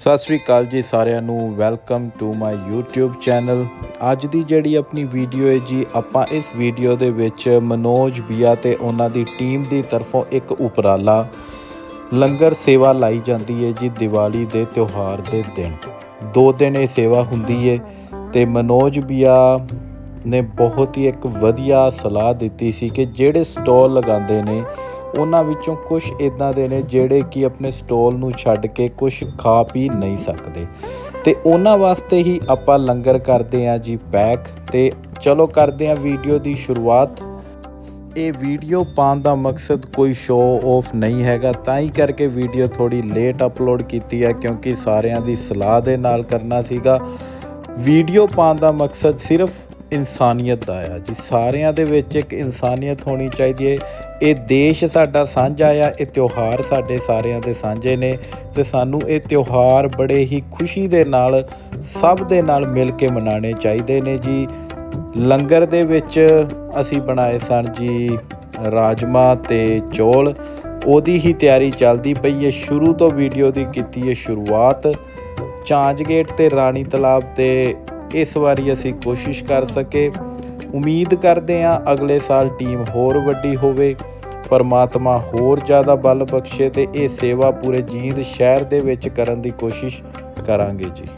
ਸਤਿ ਸ਼੍ਰੀ ਅਕਾਲ ਜੀ ਸਾਰਿਆਂ ਨੂੰ। Welcome to my YouTube channel. ਅੱਜ ਦੀ ਜਿਹੜੀ ਆਪਣੀ ਵੀਡੀਓ ਹੈ ਜੀ, ਆਪਾਂ ਇਸ ਵੀਡੀਓ ਦੇ ਵਿੱਚ ਮਨੋਜ ਬੀਆ ਤੇ ਉਹਨਾਂ ਦੀ ਟੀਮ ਦੀ ਤਰਫੋਂ ਇੱਕ ਉਪਰਾਲਾ ਲੰਗਰ ਸੇਵਾ ਲਾਈ ਜਾਂਦੀ ਹੈ ਜੀ। ਦੀਵਾਲੀ ਦੇ ਤਿਉਹਾਰ ਦੇ ਦਿਨ 2 ਦਿਨ ਇਹ ਸੇਵਾ ਹੁੰਦੀ ਹੈ ਤੇ ਮਨੋਜ ਬੀਆ ਨੇ ਬਹੁਤ ਹੀ ਇੱਕ ਵਧੀਆ ਸਲਾਹ ਦਿੱਤੀ ਸੀ ਕਿ ਜਿਹੜੇ ਸਟਾਲ ਲਗਾਉਂਦੇ ਨੇ ਉਹਨਾਂ ਵਿੱਚੋਂ ਕੁਝ ਇੱਦਾਂ ਦੇ ਨੇ ਜਿਹੜੇ ਕਿ ਆਪਣੇ ਸਟਾਲ ਨੂੰ ਛੱਡ ਕੇ ਕੁਝ ਖਾ ਪੀ ਨਹੀਂ ਸਕਦੇ ਤੇ ਉਹਨਾਂ ਵਾਸਤੇ ਹੀ ਆਪਾਂ ਲੰਗਰ ਕਰਦੇ ਹਾਂ ਜੀ ਪੈਕ। ਤੇ ਚਲੋ ਕਰਦੇ ਹਾਂ ਵੀਡੀਓ ਦੀ ਸ਼ੁਰੂਆਤ। ਇਹ ਵੀਡੀਓ ਪਾਉਣ ਦਾ ਮਕਸਦ ਕੋਈ ਸ਼ੋਅ ਆਫ ਨਹੀਂ ਹੈਗਾ, ਤਾਂ ਹੀ ਕਰਕੇ ਵੀਡੀਓ ਥੋੜੀ ਲੇਟ ਅਪਲੋਡ ਕੀਤੀ ਹੈ ਕਿਉਂਕਿ ਸਾਰਿਆਂ ਦੀ ਸਲਾਹ ਦੇ ਨਾਲ ਕਰਨਾ ਸੀਗਾ। ਵੀਡੀਓ ਪਾਉਣ ਦਾ ਮਕਸਦ ਸਿਰਫ ਇਨਸਾਨੀਅਤ ਦਾ ਆ ਜੀ। ਸਾਰਿਆਂ ਦੇ ਵਿੱਚ ਇੱਕ ਇਨਸਾਨੀਅਤ ਹੋਣੀ ਚਾਹੀਦੀ ਹੈ। ਇਹ ਦੇਸ਼ ਸਾਡਾ ਸਾਂਝਾ ਆ, ਇਹ ਤਿਉਹਾਰ ਸਾਡੇ ਸਾਰਿਆਂ ਦੇ ਸਾਂਝੇ ਨੇ ਤੇ ਸਾਨੂੰ ਇਹ ਤਿਉਹਾਰ ਬੜੇ ਹੀ ਖੁਸ਼ੀ ਦੇ ਨਾਲ ਸਭ ਦੇ ਨਾਲ ਮਿਲ ਕੇ ਮਨਾਉਣੇ ਚਾਹੀਦੇ ਨੇ ਜੀ। ਲੰਗਰ ਦੇ ਵਿੱਚ ਅਸੀਂ ਬਣਾਏ ਸਨ ਜੀ ਰਾਜਮਾ ਤੇ ਚੌਲ, ਉਹਦੀ ਹੀ ਤਿਆਰੀ ਚੱਲਦੀ ਪਈ ਹੈ। ਸ਼ੁਰੂ ਤੋਂ ਵੀਡੀਓ ਦੀ ਕੀਤੀ ਹੈ ਸ਼ੁਰੂਆਤ। ਝਾਂਜ ਗੇਟ ਤੇ ਰਾਣੀ ਤਲਾਬ ਤੇ ਇਸ ਵਾਰੀ ਅਸੀਂ ਕੋਸ਼ਿਸ਼ ਕਰ ਸਕੇ। ਉਮੀਦ ਕਰਦੇ ਹਾਂ ਅਗਲੇ ਸਾਲ ਟੀਮ ਹੋਰ ਵੱਡੀ ਹੋਵੇ, ਪਰਮਾਤਮਾ ਹੋਰ ਜ਼ਿਆਦਾ ਬਲ ਬਖਸ਼ੇ ਤੇ ਇਹ ਸੇਵਾ ਪੂਰੇ ਜੀਂਦ ਸ਼ਹਿਰ ਦੇ ਵਿੱਚ ਕਰਨ ਦੀ ਕੋਸ਼ਿਸ਼ ਕਰਾਂਗੇ ਜੀ।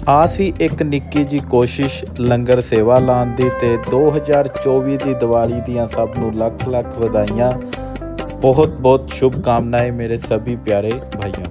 ਆ ਸੀ ਇੱਕ ਨਿੱਕੀ ਜੀ ਕੋਸ਼ਿਸ਼ ਲੰਗਰ ਸੇਵਾ ਲਾਉਣ ਦੀ, ਤੇ 2024 ਦੀ ਦੀਵਾਲੀ ਦੀਆਂ ਸਭ ਨੂੰ ਲੱਖ ਲੱਖ ਵਧਾਈਆਂ। ਬਹੁਤ ਬਹੁਤ ਸ਼ੁਭ ਕਾਮਨਾएं मेरे सभी प्यारे भाइयों।